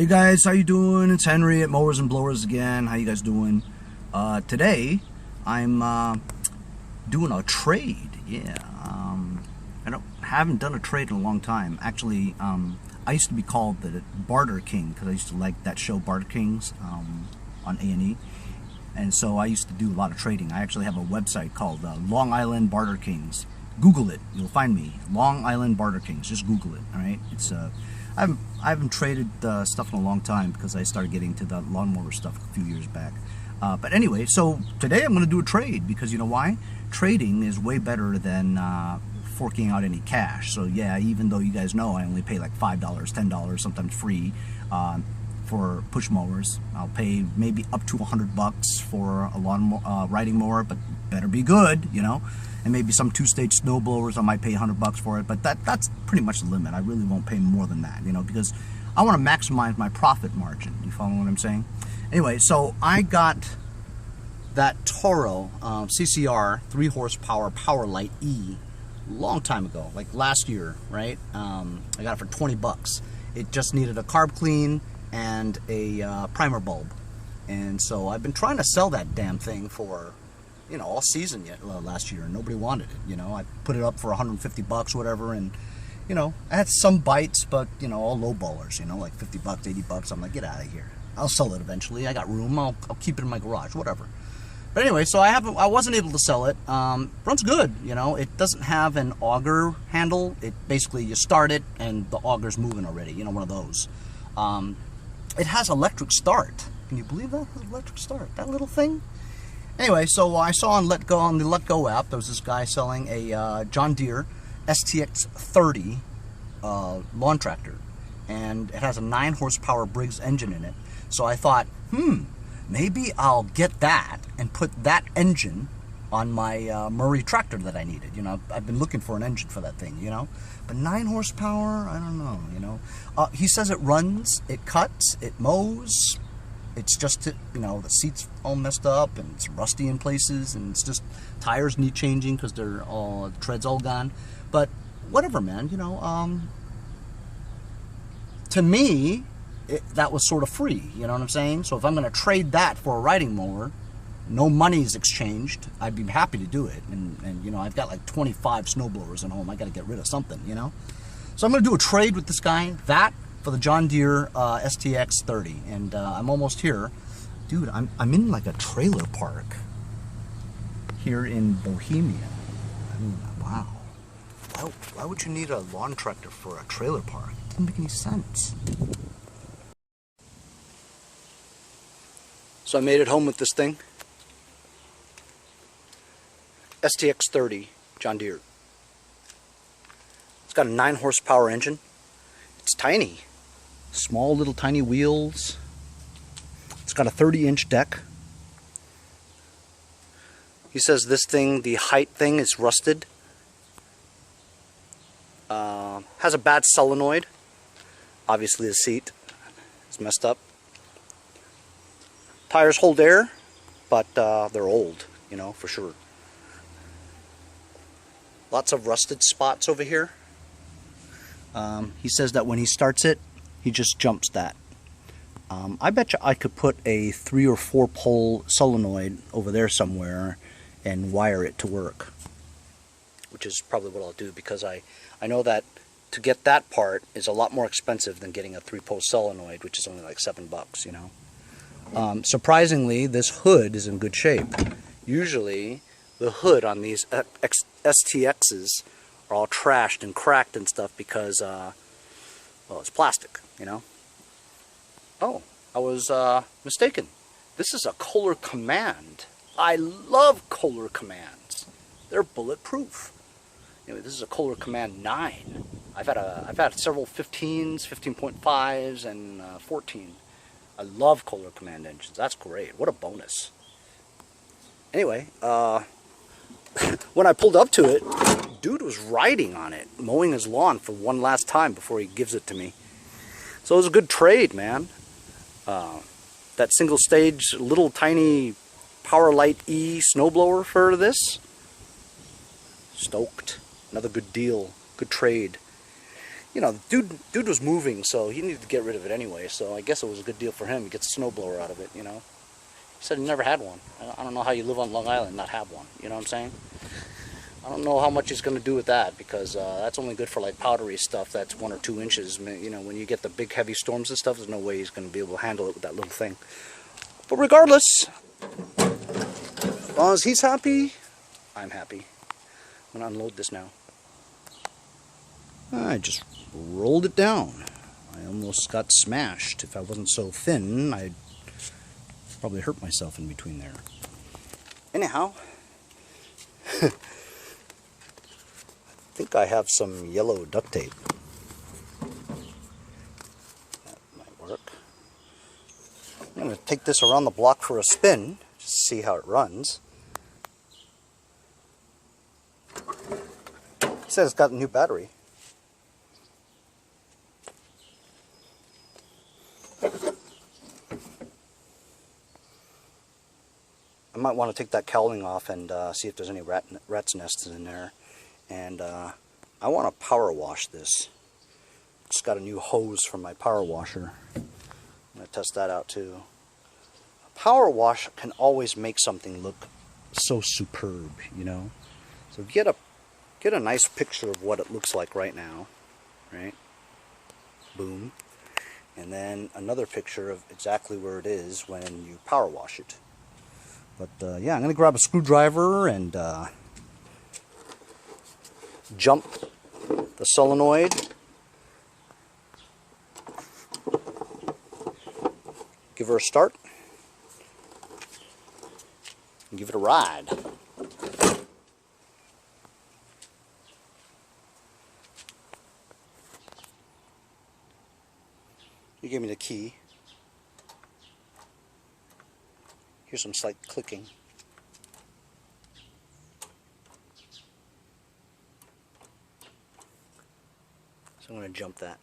Hey guys, how you doing? It's Henry at Mowers and Blowers again. How you guys doing? Today I'm doing a trade. Yeah, I haven't done a trade in a long time. Actually, I used to be called the Barter King because I used to like that show Barter Kings on A&E, and so I used to do a lot of trading. I actually have a website called Long Island Barter Kings. Google it, you'll find me. Long Island Barter Kings. Just Google it. All right, it's I haven't traded stuff in a long time because I started getting to the lawnmower stuff a few years back. But anyway, so today I'm going to do a trade because you know why? Trading is way better than forking out any cash. So yeah, even though you guys know I only pay like $5, $10, sometimes free for push mowers, I'll pay maybe up to $100 for a riding mower, but better be good, you know. And maybe some two-stage snowblowers I might pay $100 for it, but that's pretty much the limit. I really won't pay more than that, you know, because I want to maximize my profit margin. You follow what I'm saying? Anyway, so I got that Toro CCR 3 horsepower Powerlite E long time ago, like last year, right? I got it for 20 bucks. It just needed a carb clean and a primer bulb, and so I've been trying to sell that damn thing for, you know, all season yet last year, and nobody wanted it. You know, I put it up for 150 bucks, whatever, and you know, I had some bites, but you know, all low ballers, you know, like 50 bucks, 80 bucks. I'm like, get out of here. I'll sell it eventually. I got room. I'll keep it in my garage, whatever. But anyway, so I wasn't able to sell it. Runs good, you know. It doesn't have an auger handle. It basically, you start it and the auger's moving already, you know, one of those. It has electric start. Can you believe that? It has electric start, that little thing. Anyway, so I saw on the letgo app, there was this guy selling a John Deere STX30 lawn tractor, and it has a 9 horsepower Briggs engine in it. So I thought, maybe I'll get that and put that engine on my Murray tractor that I needed. You know, I've been looking for an engine for that thing, you know. But 9 horsepower, I don't know, you know. He says it runs, it cuts, it mows. It's just, you know, the seat's all messed up and it's rusty in places, and it's just tires need changing because they're all, the tread's all gone. But whatever, man, you know. To me, that was sort of free, you know what I'm saying? So if I'm going to trade that for a riding mower, no money's exchanged, I'd be happy to do it. And you know, I've got like 25 snowblowers at home. I got to get rid of something, you know. So I'm going to do a trade with this guy. That for the John Deere STX30, and I'm almost here. Dude, I'm in like a trailer park here in Bohemia. I mean, wow. Why would you need a lawn tractor for a trailer park? It doesn't make any sense. So I made it home with this thing. STX30 John Deere. It's got a 9 horsepower engine. It's tiny. Small little tiny wheels. It's got a 30-inch deck. He says this thing, the height thing, is rusted. Has a bad solenoid. Obviously the seat is messed up. Tires hold air, but they're old, you know, for sure. Lots of rusted spots over here. He says that when he starts it, he just jumps that. I bet you I could put a 3 or 4 pole solenoid over there somewhere and wire it to work, which is probably what I'll do, because I know that to get that part is a lot more expensive than getting a 3-pole solenoid, which is only like $7, you know. Surprisingly, this hood is in good shape. Usually the hood on these STXs are all trashed and cracked and stuff because, well, it's plastic, you know. Oh, I was mistaken. This is a Kohler Command. I love Kohler Commands. They're bulletproof. Anyway, this is a Kohler Command 9. I've had several 15s, 15.5s, and 14. I love Kohler Command engines. That's great. What a bonus. Anyway, when I pulled up to it, dude was riding on it, mowing his lawn for one last time before he gives it to me. So it was a good trade, man. That single stage little tiny Powerlite E snowblower for this. Stoked. Another good deal. Good trade. you know, dude was moving, so he needed to get rid of it anyway. So I guess it was a good deal for him. He gets a snowblower out of it, you know. He said he never had one. I don't know how you live on Long Island and not have one. You know what I'm saying? I don't know how much he's going to do with that, because that's only good for like powdery stuff that's 1 or 2 inches. You know, when you get the big heavy storms and stuff, there's no way he's going to be able to handle it with that little thing. But regardless, as long as he's happy, I'm happy. I'm going to unload this now. I just rolled it down. I almost got smashed. If I wasn't so thin, I'd probably hurt myself in between there. Anyhow, I think I have some yellow duct tape. That might work. I'm going to take this around the block for a spin, just to see how it runs. It says it's got a new battery. I might want to take that cowling off and see if there's any rat's nests in there. And I want to power wash this. Just got a new hose from my power washer. I'm going to test that out too. A power wash can always make something look so superb, you know. So get a nice picture of what it looks like right now, right? Boom. And then another picture of exactly where it is when you power wash it. But yeah, I'm going to grab a screwdriver and jump the solenoid. Give her a start. And give it a ride. You gave me the key. Here's some slight clicking. So I'm going to jump that.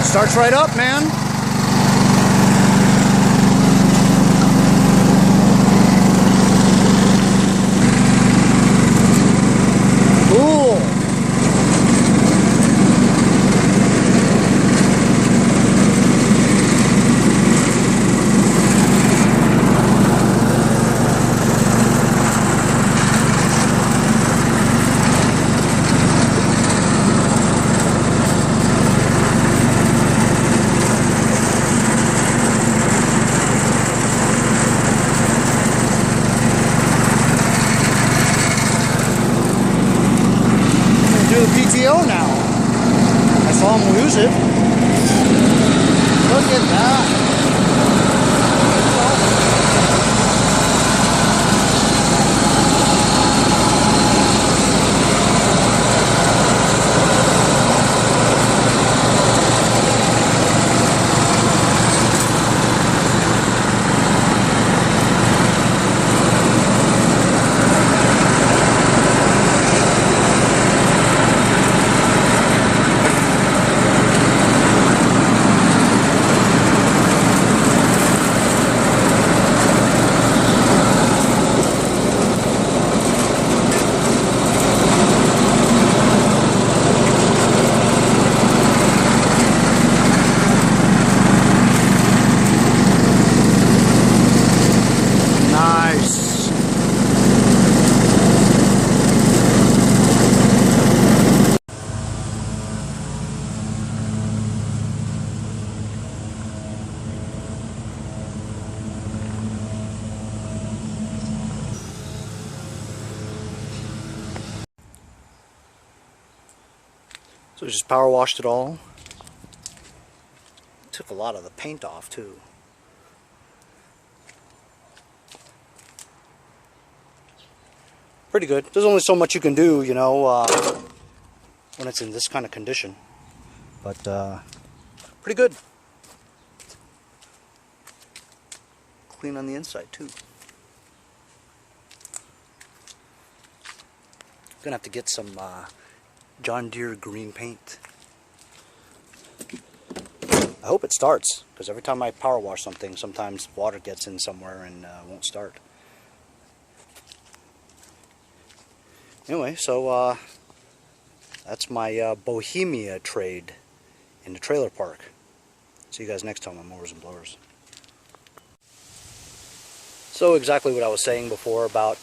Starts right up, man. Cool. PTO now. I saw him lose it. Look at that. So just power washed it all. Took a lot of the paint off too. Pretty good. There's only so much you can do, you know, when it's in this kind of condition. But pretty good. clean on the inside too. Gonna have to get some John Deere green paint. I hope it starts, because every time I power wash something, sometimes water gets in somewhere and won't start. Anyway, so that's my Bohemia trade in the trailer park. See you guys next time on Mowers and Blowers. So exactly what I was saying before about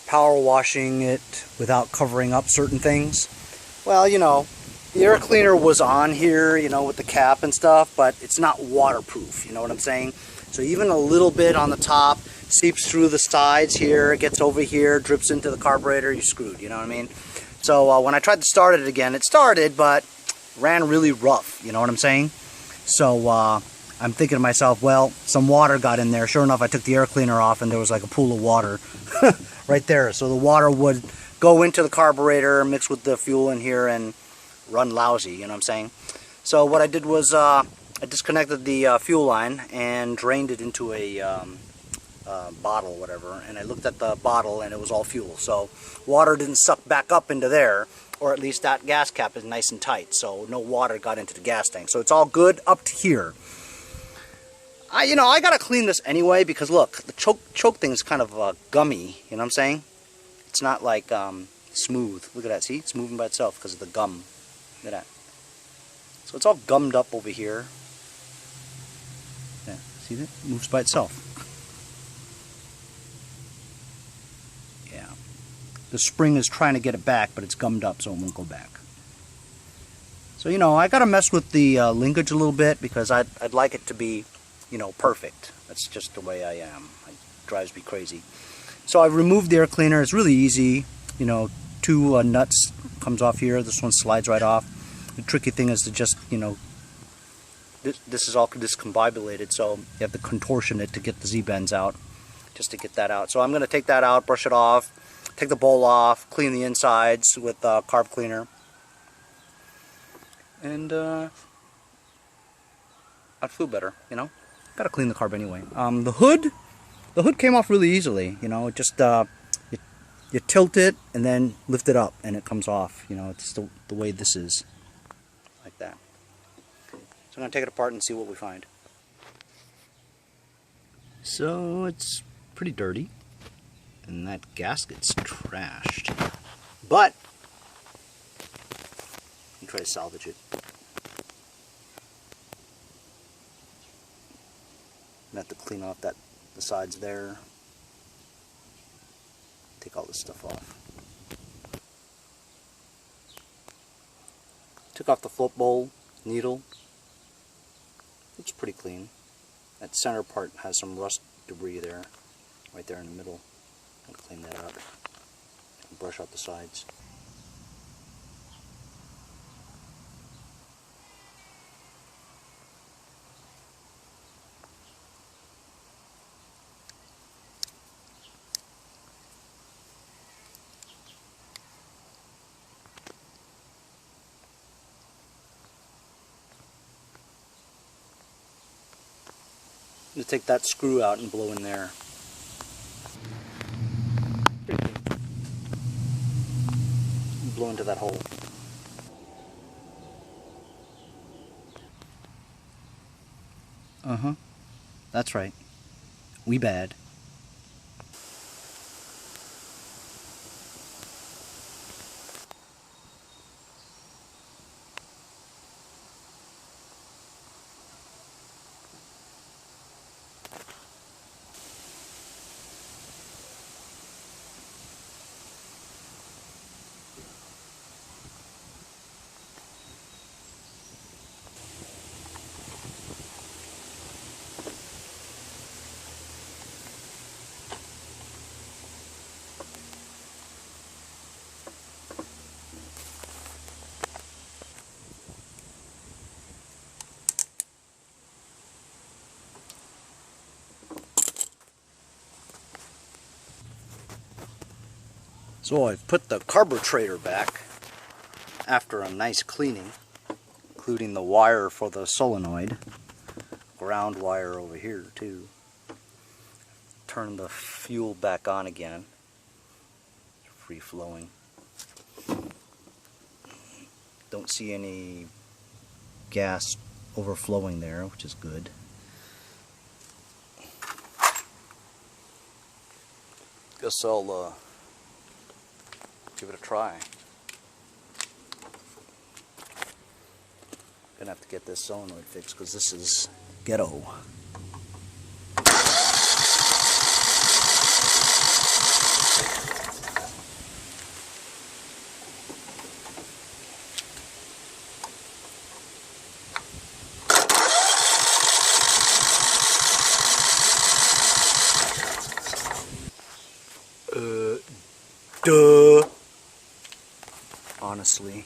power washing it without covering up certain things. Well, you know, the air cleaner was on here, you know, with the cap and stuff, but it's not waterproof, you know what I'm saying? So even a little bit on the top seeps through the sides here, gets over here, drips into the carburetor, you're screwed, you know what I mean? So when I tried to start it again, it started, but ran really rough, you know what I'm saying? So I'm thinking to myself, well, some water got in there. Sure enough, I took the air cleaner off and there was like a pool of water right there. So the water would go into the carburetor, mix with the fuel in here, and run lousy, you know what I'm saying? So what I did was I disconnected the fuel line and drained it into a bottle, whatever, and I looked at the bottle and it was all fuel. So water didn't suck back up into there, or at least that gas cap is nice and tight, so no water got into the gas tank. So it's all good up to here. I gotta clean this anyway, because look, the choke thing is kind of gummy, you know what I'm saying? It's not like smooth. Look at that, see? It's moving by itself because of the gum. Look at that. So it's all gummed up over here. Yeah, see that? It moves by itself. Yeah. The spring is trying to get it back, but it's gummed up, so it won't go back. So, you know, I gotta mess with the linkage a little bit, because I'd like it to be, you know, perfect. That's just the way I am. It drives me crazy. So I removed the air cleaner. It's really easy. You know, two nuts comes off here. This one slides right off. The tricky thing is to just, you know, this is all discombobulated, so you have to contortion it to get the Z-bends out, just to get that out. So I'm going to take that out, brush it off, take the bowl off, clean the insides with carb cleaner, and I'd feel better, you know. Got to clean the carb anyway. The hood came off really easily, you know. It just you tilt it and then lift it up and it comes off. You know, it's the way this is, like that. So I'm going to take it apart and see what we find. So it's pretty dirty, and that gasket's trashed, but I'll try to salvage it. I have to clean off the sides there. Take all this stuff off. Took off the float bowl, needle. Looks pretty clean. That center part has some rust debris there, right there in the middle. I'll clean that out and brush out the sides. I'm going to take that screw out and blow in there. Blow into that hole. Uh-huh. That's right. We bad. So I've put the carburetor back after a nice cleaning, including the wire for the solenoid, ground wire over here too. turn the fuel back on again. Free flowing. Don't see any gas overflowing there, which is good. Guess I'll give it a try. Gonna have to get this solenoid fixed because this is ghetto. Duh. Honestly.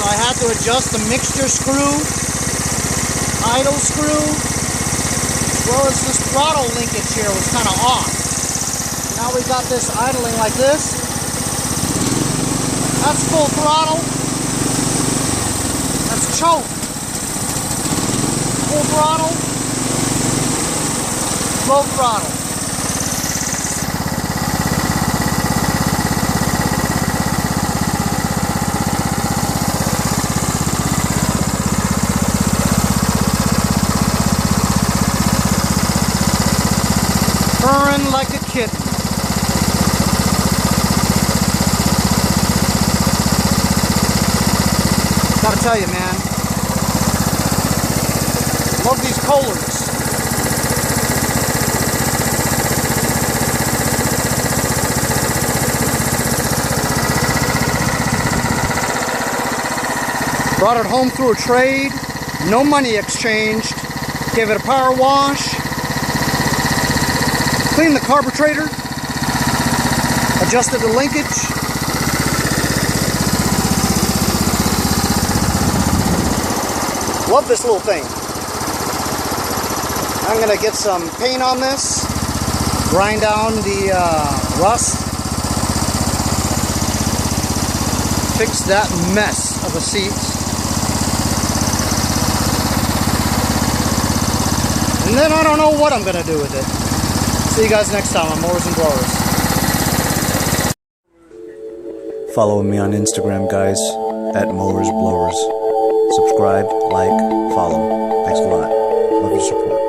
I had to adjust the mixture screw, idle screw, as well as this throttle linkage here was kind of off. Now we got this idling like this. That's full throttle. That's choke. Full throttle. Low throttle. Purring like a kitten. Gotta tell you, man. Love these Kohlers. Brought it home through a trade. No money exchanged. Gave it a power wash. Cleaned the carburetor, adjusted the linkage. Love this little thing. I'm going to get some paint on this, grind down the rust, fix that mess of a seat. And then I don't know what I'm going to do with it. See you guys next time on Mowers and Blowers. Follow me on Instagram, guys, at Mowers Blowers. Subscribe, like, follow. Thanks a lot. Love your support.